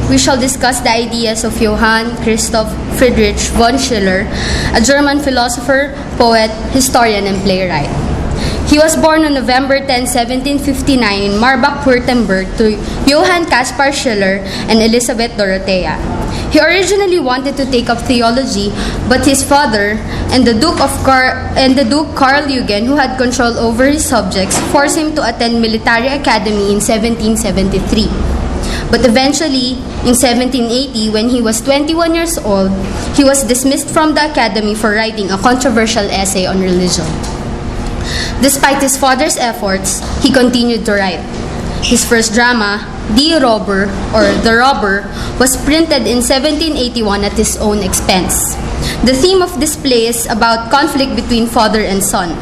We shall discuss the ideas of Johann Christoph Friedrich von Schiller, a German philosopher, poet, historian, and playwright. He was born on November 10, 1759 in Marbach-Württemberg to Johann Caspar Schiller and Elisabeth Dorothea. He originally wanted to take up theology, but his father and the Duke Karl Eugen, who had control over his subjects, forced him to attend military academy in 1773. But eventually, in 1780, when he was 21 years old, he was dismissed from the academy for writing a controversial essay on religion. Despite his father's efforts, he continued to write. His first drama, Die Robber, or The Robber, was printed in 1781 at his own expense. The theme of this play is about conflict between father and son.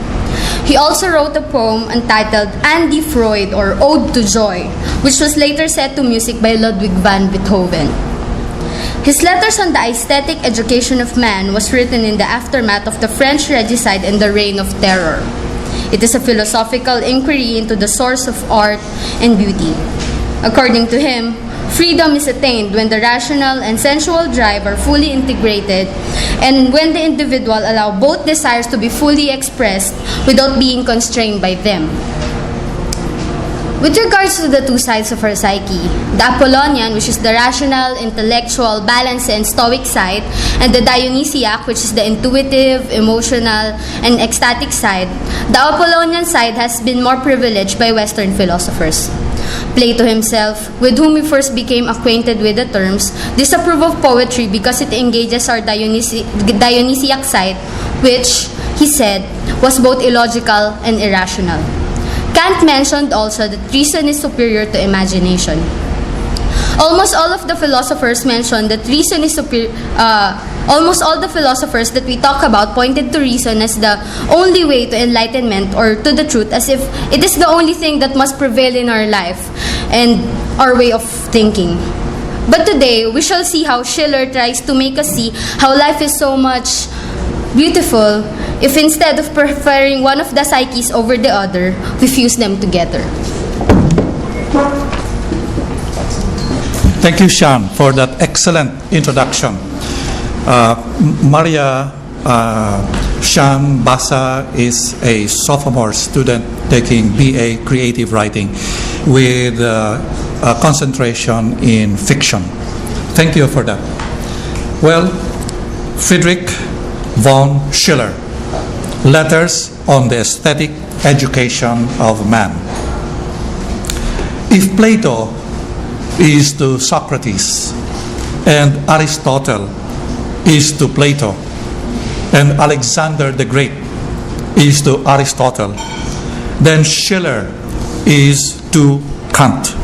He also wrote a poem entitled Andy Freud, or Ode to Joy, which was later set to music by Ludwig van Beethoven. His letters on the aesthetic education of man was written in the aftermath of the French regicide and the Reign of Terror. It is a philosophical inquiry into the source of art and beauty. According to him, freedom is attained when the rational and sensual drive are fully integrated and when the individual allows both desires to be fully expressed without being constrained by them. With regards to the two sides of our psyche, the Apollonian, which is the rational, intellectual, balanced, and stoic side, and the Dionysiac, which is the intuitive, emotional, and ecstatic side, the Apollonian side has been more privileged by Western philosophers. Plato himself, with whom we first became acquainted with the terms, disapproved of poetry because it engages our Dionysiac side, which, he said, was both illogical and irrational. Kant mentioned also that reason is superior to imagination. Almost all of the philosophers mentioned that reason is superior. Almost all the philosophers that we talk about pointed to reason as the only way to enlightenment or to the truth, as if it is the only thing that must prevail in our life and our way of thinking. But today, we shall see how Schiller tries to make us see how life is so much beautiful if instead of preferring one of the psyches over the other, we fuse them together. Thank you, Sean, for that excellent introduction. Maria Sean Basa is a sophomore student taking BA Creative Writing with a concentration in fiction. Thank you for that. Well, Friedrich von Schiller, Letters on the Aesthetic Education of Man. If Plato is to Socrates, and Aristotle is to Plato, and Alexander the Great is to Aristotle, then Schiller is to Kant.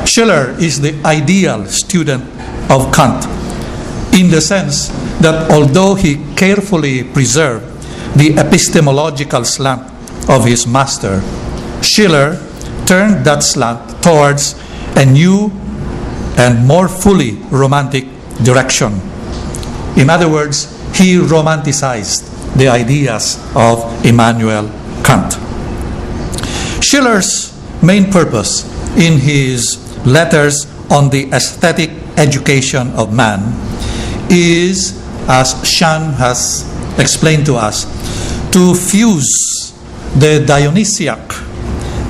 Schiller is the ideal student of Kant in the sense that although he carefully preserved the epistemological slant of his master, Schiller turned that slant towards a new and more fully romantic direction. In other words, he romanticized the ideas of Immanuel Kant. Schiller's main purpose in his letters on the aesthetic education of man is, as Sean has explained to us, to fuse the Dionysiac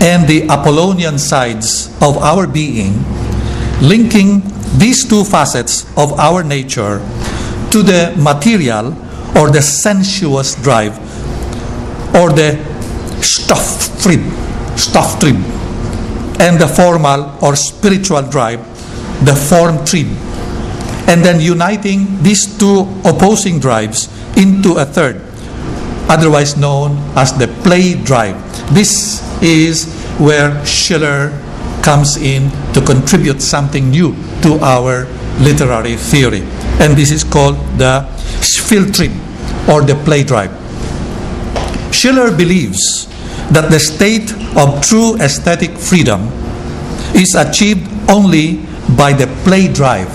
and the Apollonian sides of our being, linking these two facets of our nature to the material or the sensuous drive or the Stofftrieb, and the formal or spiritual drive, the Formtrieb, and then uniting these two opposing drives into a third, otherwise known as the play drive. This is where Schiller comes in to contribute something new to our literary theory. And this is called the Spieltrieb, or the play drive. Schiller believes that the state of true aesthetic freedom is achieved only by the play drive,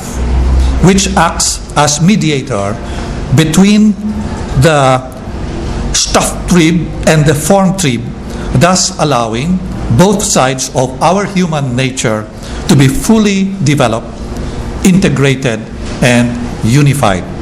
which acts as mediator between the stuff trib and the form trib, thus allowing both sides of our human nature to be fully developed, integrated, and unified.